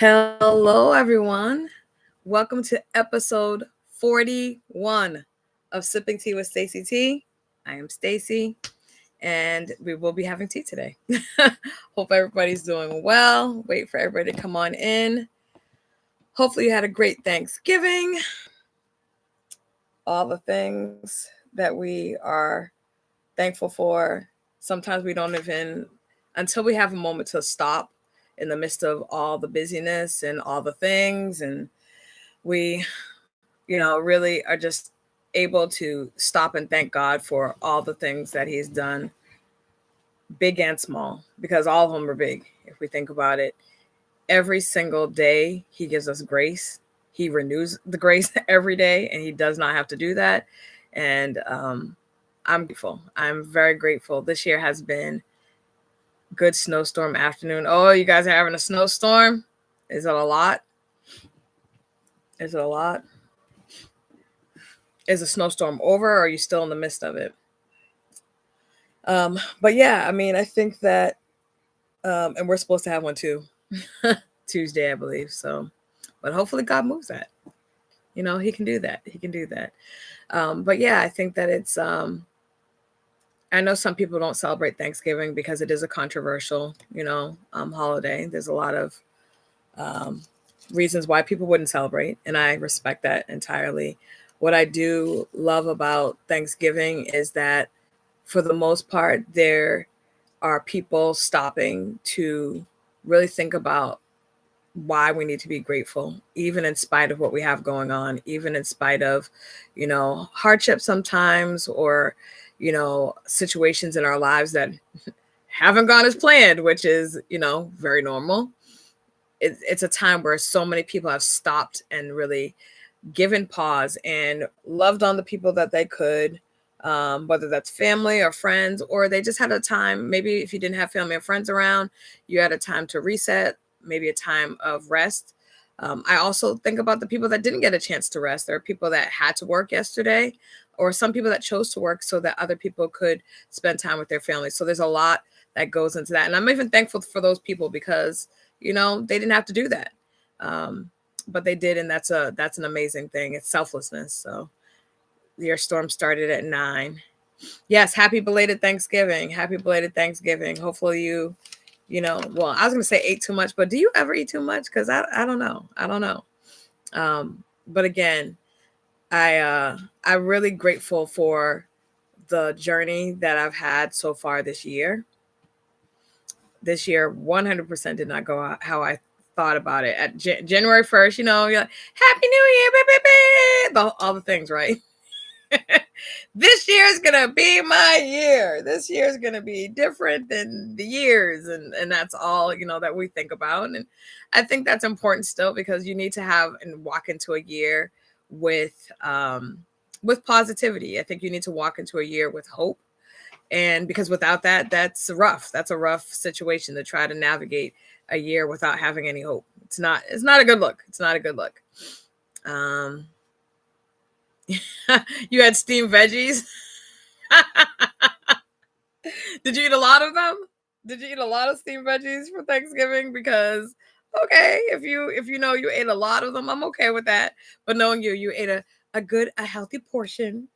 Hello, everyone. Welcome to episode 41 of Sipping Tea with Stacy T. I am Stacy, and we will be having tea today. Hope everybody's doing well. Wait for everybody to come on in. Hopefully, you had a great Thanksgiving. All the things that we are thankful for. Sometimes we don't even, until we have a moment to stop in the midst of all the busyness and all the things, and we really are just able to stop and thank God for all the things that he's done, big and small, because all of them are big if we think about it. Every single day he gives us grace. He renews the grace every day, and he does not have to do that. And I'm grateful. I'm very grateful. This year has been good snowstorm afternoon. Oh, you guys are having a snowstorm? Is it a lot? Is it a lot? Is the snowstorm over, or are you still in the midst of it? But yeah, I mean, I think that, and we're supposed to have one too, Tuesday, I believe. So, but hopefully God moves that. He can do that. He can do that. But yeah, I think that I know some people don't celebrate Thanksgiving because it is a controversial, holiday. There's a lot of um, reasons why people wouldn't celebrate, and I respect that entirely. What I do love about Thanksgiving is that, for the most part, there are people stopping to really think about why we need to be grateful, even in spite of what we have going on, even in spite of, hardship sometimes, or, situations in our lives that haven't gone as planned, which is, very normal. It's a time where so many people have stopped and really given pause and loved on the people that they could, whether that's family or friends, or they just had a time. Maybe if you didn't have family or friends around, you had a time to reset, maybe a time of rest. I also think about the people that didn't get a chance to rest. There are people that had to work yesterday, or some people that chose to work so that other people could spend time with their families. So there's a lot that goes into that. And I'm even thankful for those people because, they didn't have to do that. But they did, and that's an amazing thing. It's selflessness. So your storm started at 9. Yes, happy belated Thanksgiving. Happy belated Thanksgiving. Hopefully well, I was gonna say ate too much, but do you ever eat too much? Because I don't know. I don't know. But again, I'm really grateful for the journey that I've had so far this year. This year 100% did not go out how I thought about it. At January 1st, you're like, Happy New Year, all the things, right? This year is gonna be my year. This year is gonna be different than the years, and that's all that we think about. And I think that's important still, because you need to have and walk into a year with positivity. I think you need to walk into a year with hope, and because without that, that's rough. That's a rough situation to try to navigate a year without having any hope. It's not a good look. It's not a good look. Um, you had steamed veggies. Did you eat a lot of them? Did you eat a lot of steamed veggies for Thanksgiving? Because okay, if you know you ate a lot of them, I'm okay with that. But knowing you ate a healthy portion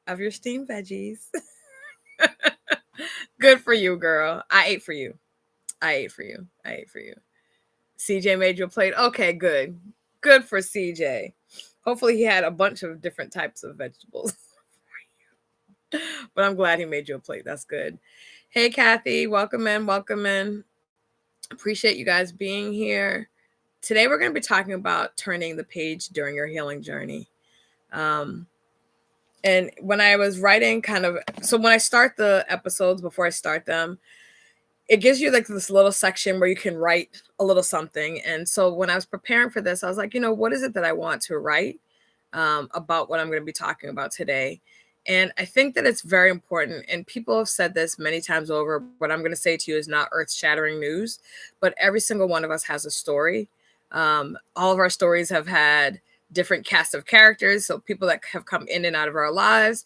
of your steamed veggies. Good for you, girl. I ate for you. I ate for you. I ate for you. CJ made you a plate. Okay, good. Good for CJ. Hopefully he had a bunch of different types of vegetables. But I'm glad he made you a plate. That's good. Hey, Kathy. Welcome in. Welcome in. Appreciate you guys being here. Today we're going to be talking about turning the page during your healing journey. And when I was writing so when I start the episodes, before I start them, it gives you like this little section where you can write a little something. And so when I was preparing for this, I was like, what is it that I want to write about what I'm going to be talking about today? And I think that it's very important. And people have said this many times over. What I'm going to say to you is not earth-shattering news, but every single one of us has a story. All of our stories have had different cast of characters. So people that have come in and out of our lives,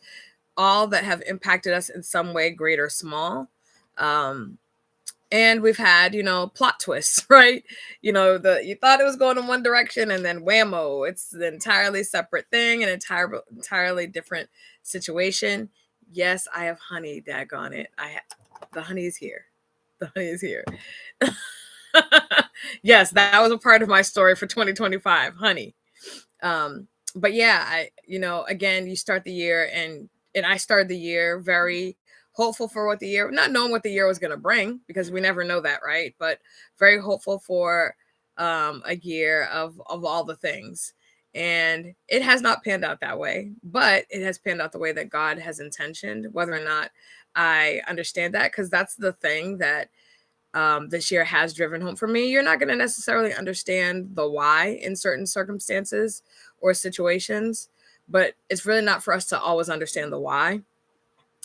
all that have impacted us in some way, great or small. And we've had, plot twists, right? You thought it was going in one direction, and then whammo, it's an entirely separate thing, an entirely different situation. Yes, I have honey, daggone it. The honey is here. The honey is here. Yes, that was a part of my story for 2025, honey. But yeah, again, you start the year, and I started the year very hopeful for what the year, not knowing what the year was going to bring, because we never know that, right? But very hopeful for a year of all the things. And it has not panned out that way, but it has panned out the way that God has intentioned, whether or not I understand that, because that's the thing that this year has driven home for me. You're not going to necessarily understand the why in certain circumstances or situations, but it's really not for us to always understand the why.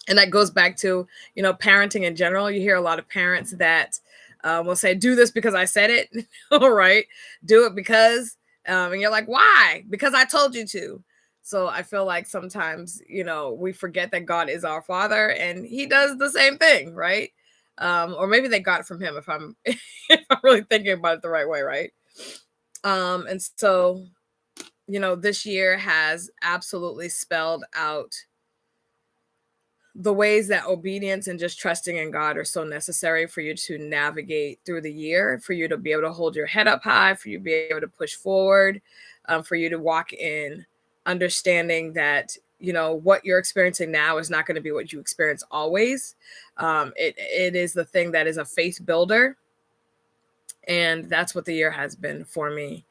And that goes back to, parenting in general. You hear a lot of parents that will say, do this because I said it. All right. Do it because, and you're like, why? Because I told you to. So I feel like sometimes, we forget that God is our father and he does the same thing, right? Or maybe they got it from him if I'm if I'm really thinking about it the right way, right? And so, this year has absolutely spelled out the ways that obedience and just trusting in God are so necessary for you to navigate through the year, for you to be able to hold your head up high, for you to be able to push forward, for you to walk in understanding that, what you're experiencing now is not going to be what you experience always. It is the thing that is a faith builder. And that's what the year has been for me.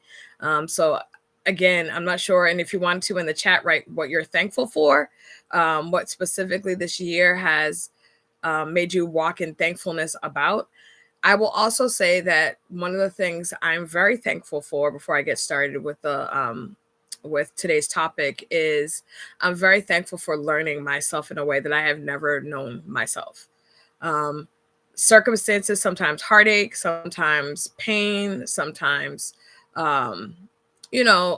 So again, I'm not sure. And if you want to in the chat, write what you're thankful for, what specifically this year has made you walk in thankfulness about. I will also say that one of the things I'm very thankful for before I get started with today's topic is I'm very thankful for learning myself in a way that I have never known myself. Circumstances, sometimes heartache, sometimes pain, sometimes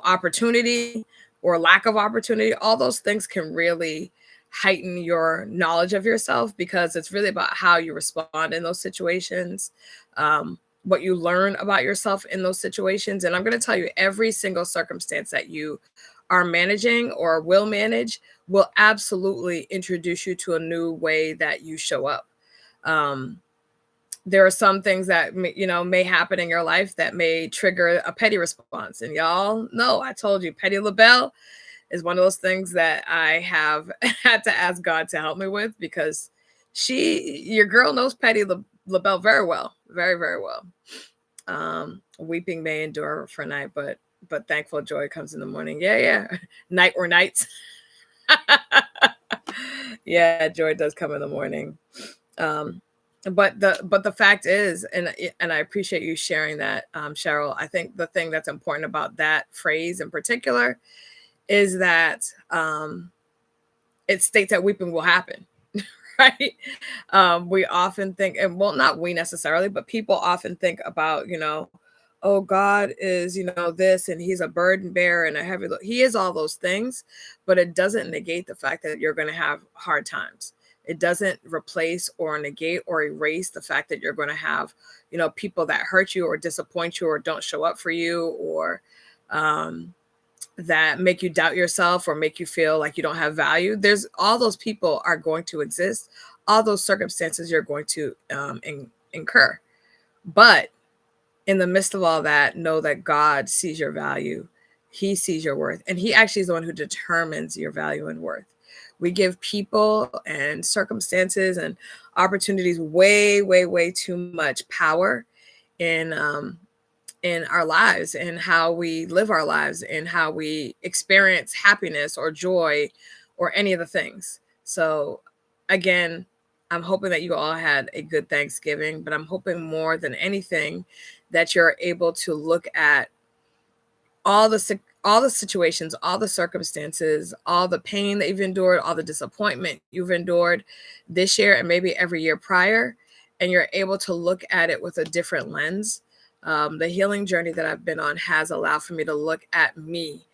opportunity or lack of opportunity. All those things can really heighten your knowledge of yourself, because it's really about how you respond in those situations, what you learn about yourself in those situations. And I'm going to tell you, every single circumstance that you are managing or will manage will absolutely introduce you to a new way that you show up. There are some things that may happen in your life that may trigger a petty response, and y'all know I told you Petty LaBelle is one of those things that I have had to ask God to help me with, because your girl knows Petty LaBelle very well, very, very well. Weeping may endure for a night, but thankful joy comes in the morning. Yeah. Night or nights. Yeah, joy does come in the morning. But the fact is, and I appreciate you sharing that, Cheryl. I think the thing that's important about that phrase in particular is that it states that weeping will happen, right? We often think, and well, not we necessarily, but people often think about, oh, God is, this, and he's a burden bearer and a heavy load. He is all those things, but it doesn't negate the fact that you're going to have hard times. It doesn't replace or negate or erase the fact that you're going to have, people that hurt you or disappoint you or don't show up for you, or that make you doubt yourself or make you feel like you don't have value. There's all those people are going to exist. All those circumstances you're going to incur. But in the midst of all that, know that God sees your value. He sees your worth. And he actually is the one who determines your value and worth. We give people and circumstances and opportunities way, way, way too much power in our lives, and how we live our lives, and how we experience happiness or joy or any of the things. So again, I'm hoping that you all had a good Thanksgiving, but I'm hoping more than anything that you're able to look at all the situations, all the circumstances, all the pain that you've endured, all the disappointment you've endured this year and maybe every year prior, and you're able to look at it with a different lens. The healing journey that I've been on has allowed for me to look at me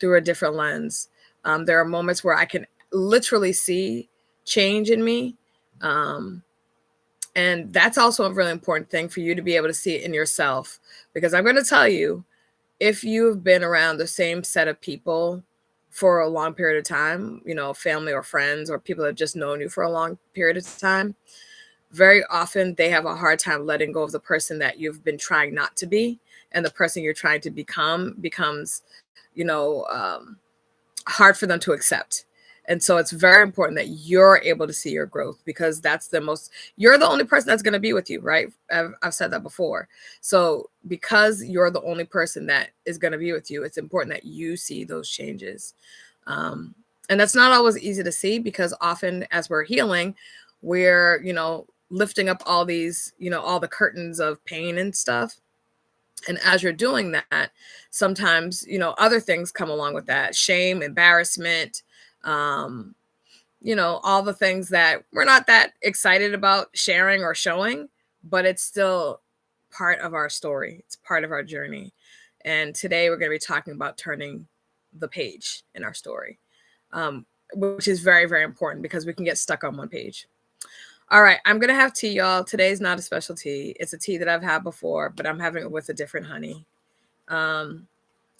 through a different lens. There are moments where I can literally see change in me. And that's also a really important thing for you to be able to see it in yourself. Because I'm going to tell you, if you've been around the same set of people for a long period of time, family or friends or people that have just known you for a long period of time, very often they have a hard time letting go of the person that you've been trying not to be. And the person you're trying to become becomes, you know, um, hard for them to accept. And so it's very important that you're able to see your growth, because you're the only person that's going to be with you, right? I've said that before. So because you're the only person that is going to be with you, it's important that you see those changes. Um, and that's not always easy to see, because often as we're healing, we're, lifting up all these, all the curtains of pain and stuff. And as you're doing that, sometimes, other things come along with that: shame, embarrassment, um, all the things that we're not that excited about sharing or showing, but it's still part of our story. It's part of our journey. And today we're going to be talking about turning the page in our story, which is very, very important, because we can get stuck on one page. All right, I'm going to have tea, y'all. Today's not a special tea. It's a tea that I've had before, but I'm having it with a different honey.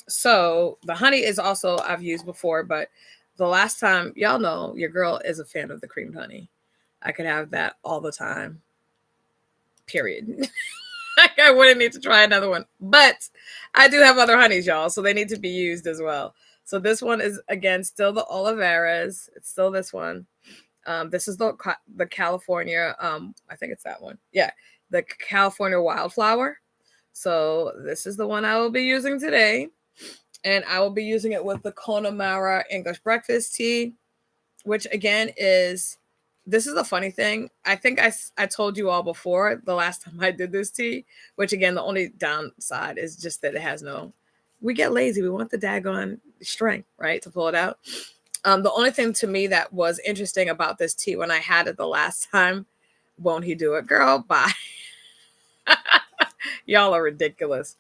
So the honey is also I've used before, but the last time, y'all know your girl is a fan of the creamed honey. I could have that all the time, period. I wouldn't need to try another one, but I do have other honeys, y'all, so they need to be used as well. So this one is, again, still the Oliveras. It's still this one. This is the California, I think it's that one. Yeah, the California Wildflower. So this is the one I will be using today. And I will be using it with the Connemara English breakfast tea, which again this is a funny thing. I think I told you all before the last time I did this tea, which again, the only downside is just that it has we get lazy. We want the daggone strength, right, to pull it out. The only thing to me that was interesting about this tea when I had it the last time, won't he do it, girl? Bye. Y'all are ridiculous.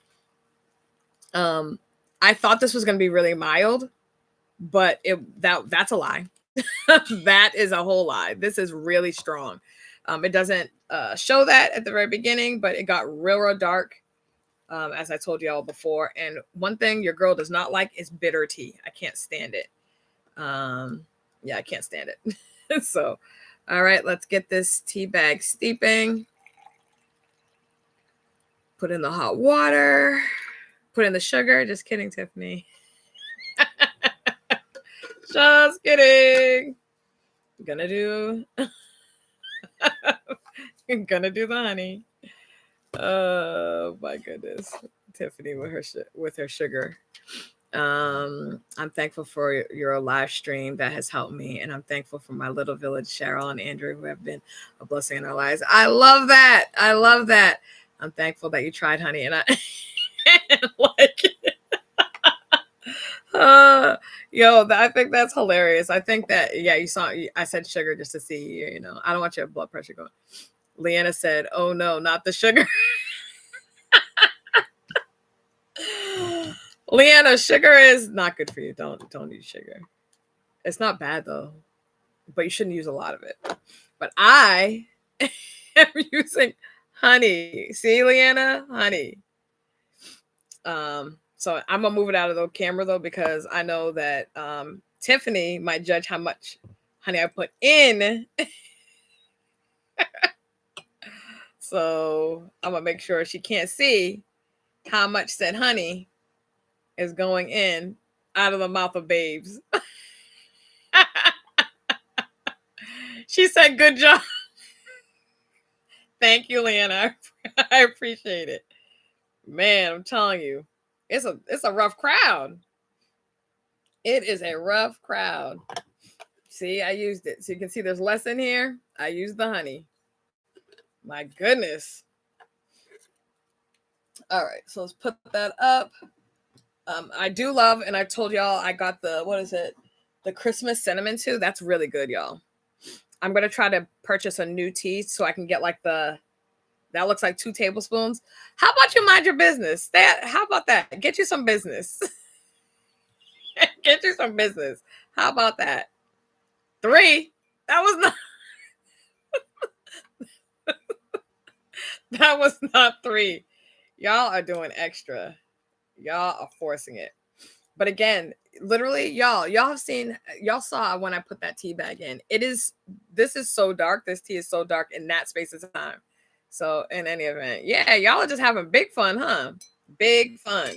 I thought this was going to be really mild, but that's a lie. That is a whole lie. This is really strong. It doesn't show that at the very beginning, but it got real dark, as I told you all before. And one thing your girl does not like is bitter tea. I can't stand it. Yeah, I can't stand it. So, all right, let's get this tea bag steeping. Put in the hot water. Put in the sugar. Just kidding, Tiffany. Just kidding. Gonna do the honey. Oh my goodness. Tiffany with her sugar. I'm thankful for your live stream that has helped me, and I'm thankful for my little village, Cheryl and Andrew, who have been a blessing in our lives. I love that. I love that. I'm thankful that you tried honey, and I like it. I think that's hilarious. I think that, yeah, I said sugar just to see, I don't want your blood pressure going. Leanna said, oh no, not the sugar. Leanna, sugar is not good for you. Don't use sugar. It's not bad though, but you shouldn't use a lot of it. But I am using honey. See, Leanna, honey. So I'm gonna move it out of the camera though, because I know that Tiffany might judge how much honey I put in. So I'm gonna make sure she can't see how much said honey is going in out of the mouth of babes. She said, good job. Thank you, Leanna. I appreciate it. Man, I'm telling you, it's a rough crowd. It is a rough crowd. See, I used it. So you can see there's less in here. I used the honey. My goodness. All right, so let's put that up. I do love, and I told y'all I got the Christmas cinnamon too. That's really good, y'all. I'm gonna try to purchase a new tea so I can get that looks like 2 tablespoons. How about you mind your business? How about that? Get you some business. Get you some business. How about that? 3. That was not. That was not 3. Y'all are doing extra. Y'all are forcing it. But again, literally, y'all have seen, y'all saw when I put that tea bag in. This is so dark. This tea is so dark in that space of time. So in any event, yeah, y'all are just having big fun, huh? Big fun.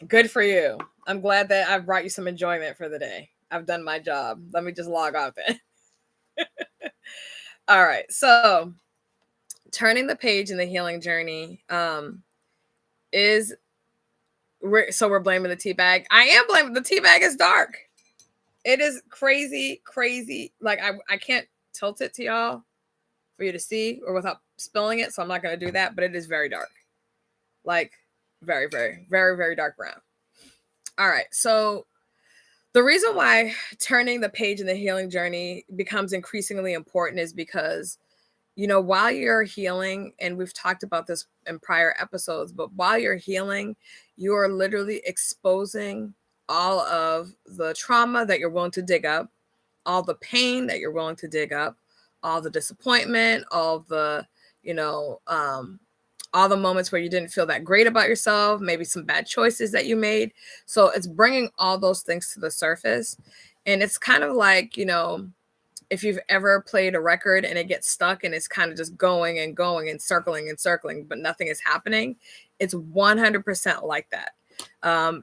Good for you. I'm glad that I've brought you some enjoyment for the day. I've done my job. Let me just log off then. All right. So turning the page in the healing journey is we're blaming the tea bag. I am blaming the tea bag. Is dark. It is crazy. Like I can't tilt it to y'all for you to see or without spilling it, so I'm not going to do that, but it is very dark. Like very dark brown. All right. So the reason why turning the page in the healing journey becomes increasingly important is because, while you're healing, and we've talked about this in prior episodes, but while you're healing, you are literally exposing all of the trauma that you're willing to dig up, all the pain that you're willing to dig up, all the disappointment, all the, all the moments where you didn't feel that great about yourself, maybe some bad choices that you made. So it's bringing all those things to the surface. And it's kind of like, if you've ever played a record and it gets stuck and it's kind of just going and going and circling, but nothing is happening, it's 100% like that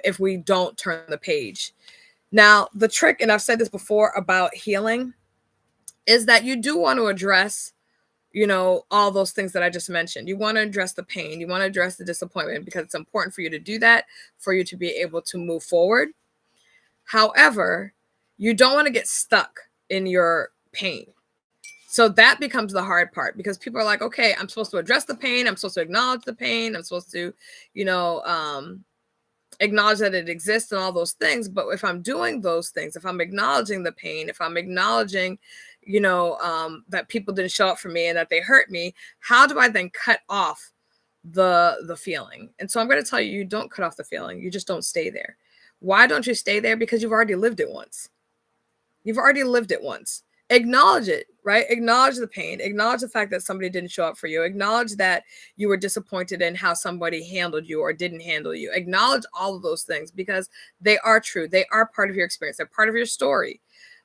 if we don't turn the page. Now, the trick, and I've said this before about healing, is that you do want to address, all those things that I just mentioned. You want to address the pain. You want to address the disappointment because it's important for you to do that, for you to be able to move forward. However, you don't want to get stuck in your pain. So that becomes the hard part because people are like, okay, I'm supposed to address the pain. I'm supposed to acknowledge the pain. I'm supposed to, acknowledge that it exists and all those things. But if I'm doing those things, if I'm acknowledging the pain, if I'm acknowledging, that people didn't show up for me and that they hurt me, how do I then cut off the feeling? And so I'm going to tell you, you don't cut off the feeling. You just don't stay there. Why don't you stay there? Because you've already lived it once. Acknowledge it, right? Acknowledge the pain. Acknowledge the fact that somebody didn't show up for you. Acknowledge that you were disappointed in how somebody handled you or didn't handle you. Acknowledge all of those things because they are true. They are part of your experience. They're part of your story.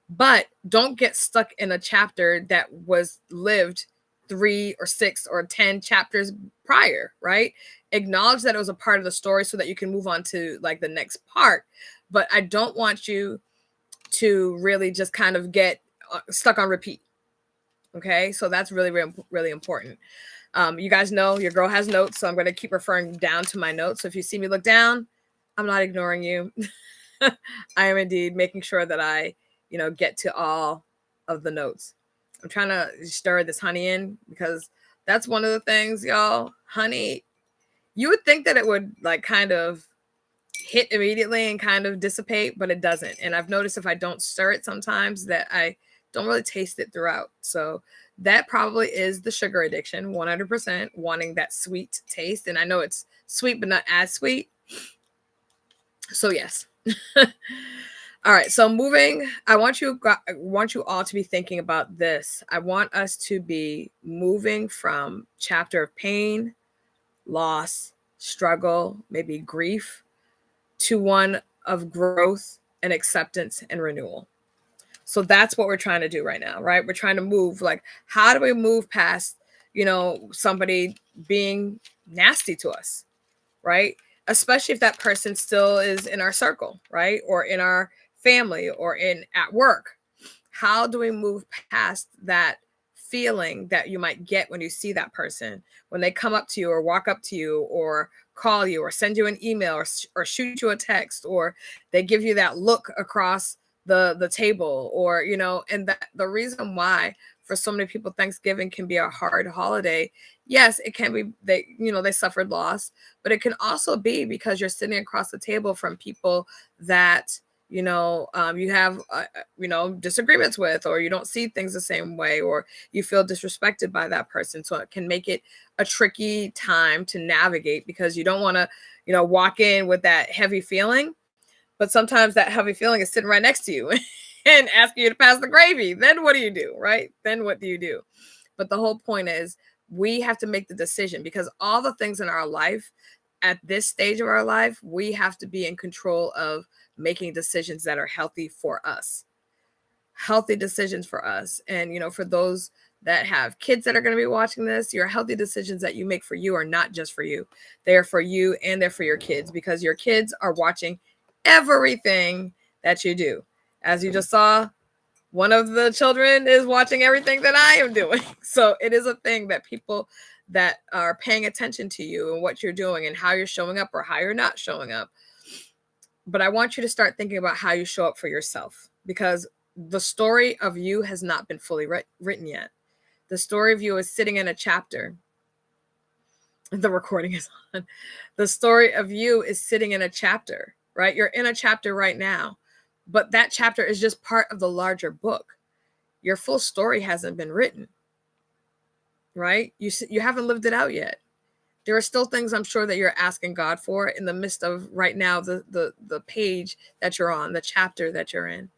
But don't get stuck in a chapter that was lived 3 or 6 or 10 chapters prior, right? Acknowledge that it was a part of the story so that you can move on to like the next part. But I don't want you to really just kind of get stuck on repeat. Okay, so that's really, really, really important. You guys know your girl has notes, so I'm going to keep referring down to my notes. So if you see me look down, I'm not ignoring you. I am indeed making sure that I, get to all of the notes. I'm trying to stir this honey in because that's one of the things, y'all. Honey, you would think that it would like kind of hit immediately and kind of dissipate, but it doesn't. And I've noticed if I don't stir it sometimes that I don't really taste it throughout. So that probably is the sugar addiction, 100% wanting that sweet taste. And I know it's sweet, but not as sweet. So yes. All right. So moving, I want you all to be thinking about this. I want us to be moving from chapter of pain, loss, struggle, maybe grief, to one of growth and acceptance and renewal. So that's what we're trying to do right now, right? We're trying to move, like, how do we move past, somebody being nasty to us, right? Especially if that person still is in our circle, right? Or in our family or at work. How do we move past that feeling that you might get when you see that person, when they come up to you or walk up to you or call you or send you an email or shoot you a text, or they give you that look across the table, or, and that the reason why for so many people Thanksgiving can be a hard holiday. Yes, it can be, they suffered loss, but it can also be because you're sitting across the table from people that you have disagreements with, or you don't see things the same way, or you feel disrespected by that person. So it can make it a tricky time to navigate because you don't want to walk in with that heavy feeling, but sometimes that heavy feeling is sitting right next to you and asking you to pass the gravy. Then what do you do, right? Then what do you do? But the whole point is We have to make the decision, because all the things in our life at this stage of our life, we have to be in control of making decisions that are healthy for us, healthy decisions for us. And, for those that have kids that are going to be watching this, your healthy decisions that you make for you are not just for you. They're for you and they're for your kids, because your kids are watching everything that you do. As you just saw, one of the children is watching everything that I am doing. So it is a thing that people that are paying attention to you and what you're doing and how you're showing up or how you're not showing up. But I want you to start thinking about how you show up for yourself, because the story of you has not been fully written yet. The story of you is sitting in a chapter. The recording is on. The story of you is sitting in a chapter, right? You're in a chapter right now, but that chapter is just part of the larger book. Your full story hasn't been written, right? You haven't lived it out yet. There are still things I'm sure that you're asking God for in the midst of right now, the page that you're on, the chapter that you're in.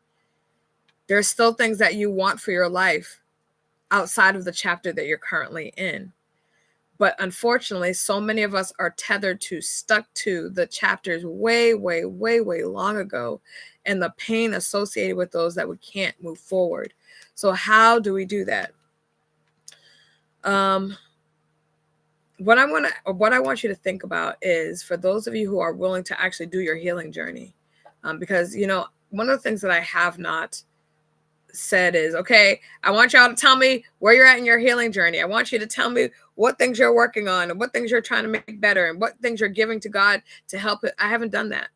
There are still things that you want for your life outside of the chapter that you're currently in. But unfortunately, so many of us are stuck to the chapters way, way, way, way long ago, and the pain associated with those that we can't move forward. So how do we do that? What I want you to think about is, for those of you who are willing to actually do your healing journey, because, one of the things that I have not said is, okay, I want y'all to tell me where you're at in your healing journey. I want you to tell me what things you're working on and what things you're trying to make better and what things you're giving to God to help it. I haven't done that.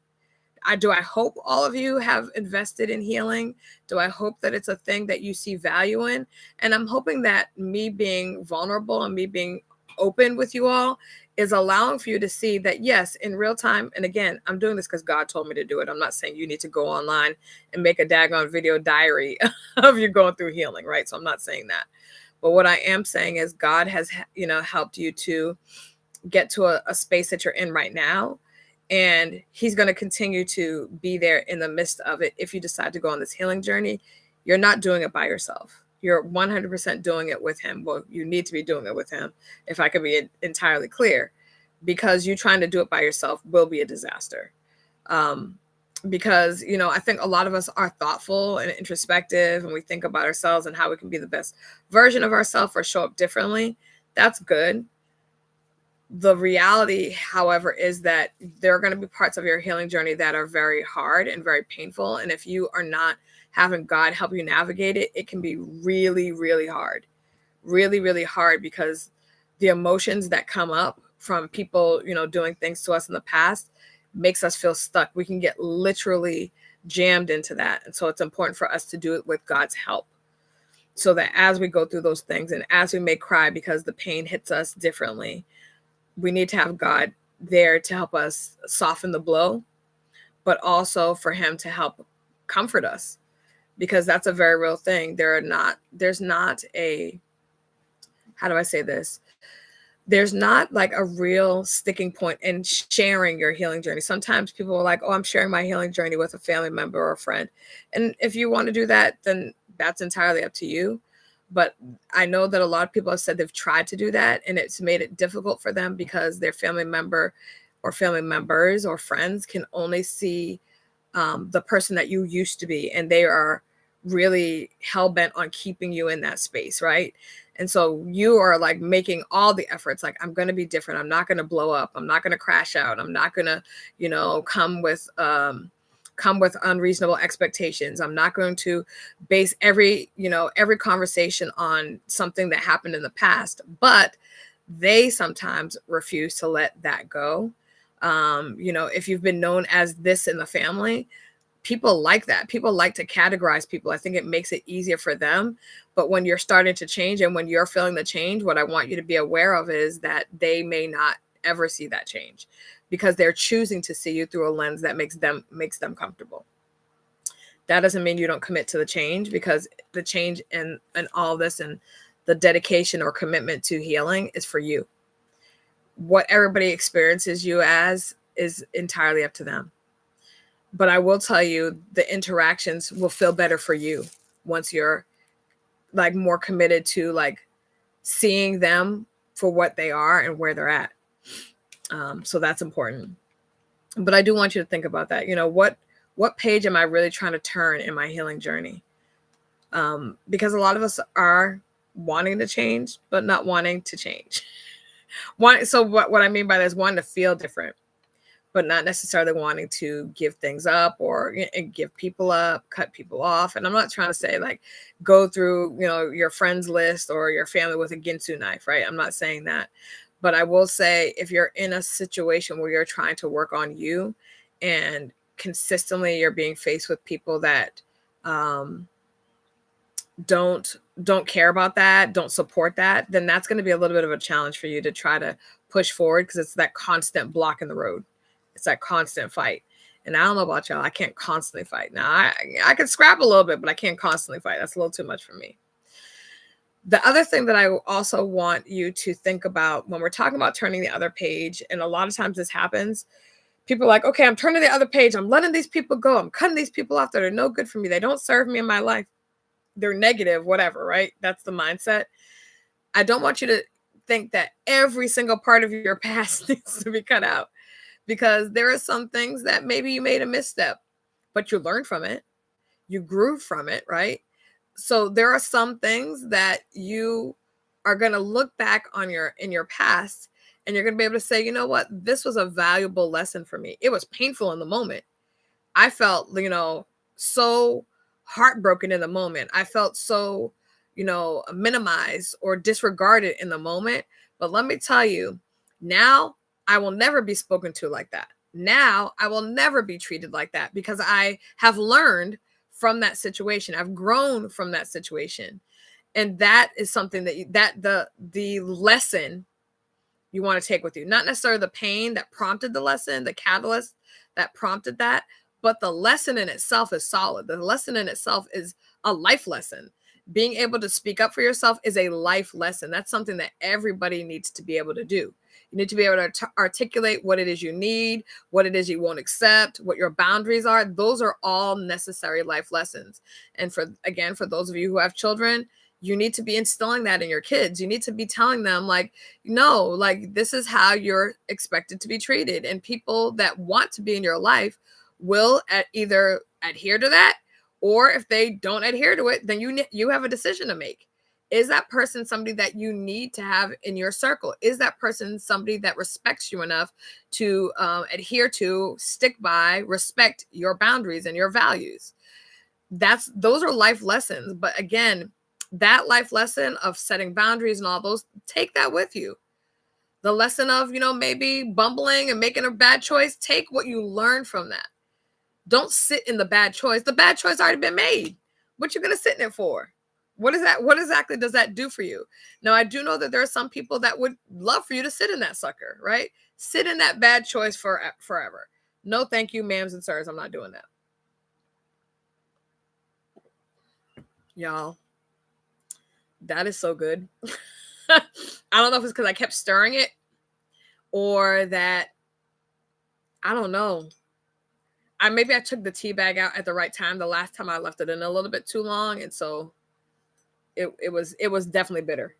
I hope all of you have invested in healing. Do I hope that it's a thing that you see value in? And I'm hoping that me being vulnerable and me being open with you all is allowing for you to see that, yes, in real time. And again, I'm doing this because God told me to do it. I'm not saying you need to go online and make a daggone video diary of you going through healing, right? So I'm not saying that. But what I am saying is God has, helped you to get to a space that you're in right now. And he's going to continue to be there in the midst of it. If you decide to go on this healing journey, you're not doing it by yourself. You're 100% doing it with him. Well, you need to be doing it with him, if I could be entirely clear, because you trying to do it by yourself will be a disaster. Because, I think a lot of us are thoughtful and introspective, and we think about ourselves and how we can be the best version of ourselves or show up differently. That's good. The reality, however, is that there are going to be parts of your healing journey that are very hard and very painful. And if you are not having God help you navigate it, it can be really, really hard. Really, really hard, because the emotions that come up from people, doing things to us in the past makes us feel stuck. We can get literally jammed into that. And so it's important for us to do it with God's help, so that as we go through those things and as we may cry because the pain hits us differently, we need to have God there to help us soften the blow, but also for him to help comfort us, because that's a very real thing. There's not a, how do I say this? There's not like a real sticking point in sharing your healing journey. Sometimes people are like, oh, I'm sharing my healing journey with a family member or a friend. And if you want to do that, then that's entirely up to you. But I know that a lot of people have said they've tried to do that, and it's made it difficult for them because their family member or family members or friends can only see the person that you used to be, and they are really hell-bent on keeping you in that space, right? And so you are like making all the efforts, like, I'm going to be different. I'm not going to blow up. I'm not going to crash out. I'm not going to, come with unreasonable expectations. I'm not going to base every conversation on something that happened in the past, but they sometimes refuse to let that go. If you've been known as this in the family, people like that. People like to categorize people. I think it makes it easier for them. But when you're starting to change and when you're feeling the change, what I want you to be aware of is that they may not ever see that change, because they're choosing to see you through a lens that makes them comfortable. That doesn't mean you don't commit to the change, because the change and all this and the dedication or commitment to healing is for you. What everybody experiences you as is entirely up to them. But I will tell you, the interactions will feel better for you once you're like more committed to like seeing them for what they are and where they're at. So that's important. But I do want you to think about that. What page am I really trying to turn in my healing journey? Because a lot of us are wanting to change, but not wanting to change. So what I mean by that is wanting to feel different, but not necessarily wanting to give things up or give people up, cut people off. And I'm not trying to say like go through, your friends list or your family with a Ginsu knife, right? I'm not saying that. But I will say if you're in a situation where you're trying to work on you and consistently you're being faced with people that don't care about that, don't support that, then that's going to be a little bit of a challenge for you to try to push forward, because it's that constant block in the road. It's that constant fight. And I don't know about y'all, I can't constantly fight. Now I can scrap a little bit, but I can't constantly fight. That's a little too much for me. The other thing that I also want you to think about when we're talking about turning the other page, and a lot of times this happens, people are like, okay, I'm turning the other page. I'm letting these people go. I'm cutting these people off that are no good for me. They don't serve me in my life. They're negative, whatever, right? That's the mindset. I don't want you to think that every single part of your past needs to be cut out, because there are some things that maybe you made a misstep, but you learned from it. You grew from it, right? So there are some things that you are going to look back on in your past, and you're going to be able to say, you know what? This was a valuable lesson for me. It was painful in the moment. I felt, so heartbroken in the moment. I felt so, minimized or disregarded in the moment. But let me tell you, now I will never be spoken to like that. Now I will never be treated like that, because I have learned from that situation. I've grown from that situation. And that is something that the lesson you want to take with you, not necessarily the pain that prompted the lesson, the catalyst that prompted that, but the lesson in itself is solid. The lesson in itself is a life lesson. Being able to speak up for yourself is a life lesson. That's something that everybody needs to be able to do. You need to be able to articulate what it is you need, what it is you won't accept, what your boundaries are. Those are all necessary life lessons. And for those of you who have children, you need to be instilling that in your kids. You need to be telling them, like, no, like, this is how you're expected to be treated. And people that want to be in your life will either adhere to that, or if they don't adhere to it, then you have a decision to make. Is that person somebody that you need to have in your circle? Is that person somebody that respects you enough to adhere to, stick by, respect your boundaries and your values? Those are life lessons. But again, that life lesson of setting boundaries and all those, take that with you. The lesson of, maybe bumbling and making a bad choice, take what you learned from that. Don't sit in the bad choice. The bad choice already been made. What you going to sit in it for? What is that? What exactly does that do for you? Now, I do know that there are some people that would love for you to sit in that sucker, right? Sit in that bad choice forever. No, thank you, ma'ams and sirs. I'm not doing that. Y'all, that is so good. I don't know if it's because I kept stirring it, or that, I don't know. Maybe I took the tea bag out at the right time. The last time I left it in a little bit too long, and so it was definitely bitter.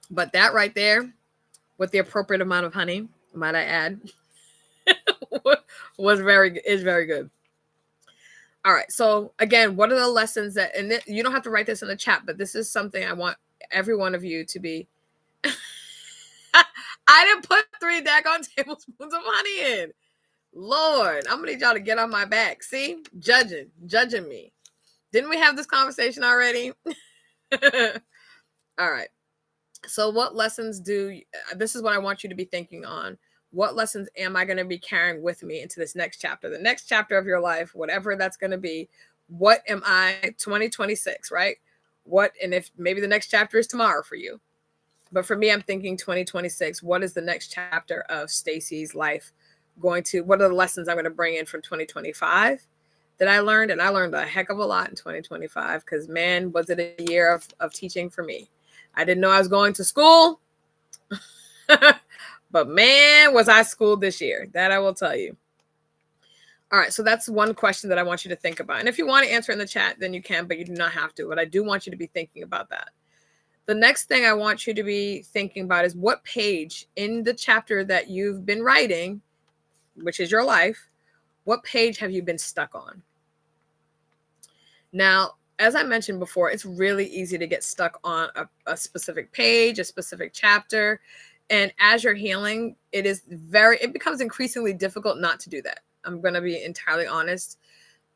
But that right there, with the appropriate amount of honey, might I add, is very good. All right. So again, what are the lessons that, and you don't have to write this in the chat, but this is something I want every one of you to be. I didn't put 3 daggone tablespoons of honey in. Lord, I'm gonna need y'all to get on my back. See, judging me. Didn't we have this conversation already? All right. So what lessons this is what I want you to be thinking on. What lessons am I going to be carrying with me into this next chapter? The next chapter of your life, whatever that's going to be. What am I, 2026, right? And if maybe the next chapter is tomorrow for you. But for me, I'm thinking 2026. What is the next chapter of Stacey's life what are the lessons I'm going to bring in from 2025 that I learned? And I learned a heck of a lot in 2025, because man, was it a year of teaching for me. I didn't know I was going to school, but man, was I schooled this year. That I will tell you. All right. So that's one question that I want you to think about. And if you want to answer in the chat, then you can, but you do not have to. But I do want you to be thinking about that. The next thing I want you to be thinking about is what page in the chapter that you've been writing, which is your life, what page have you been stuck on? Now, as I mentioned before, it's really easy to get stuck on a specific page, a specific chapter. And as you're healing, it becomes increasingly difficult not to do that. I'm going to be entirely honest.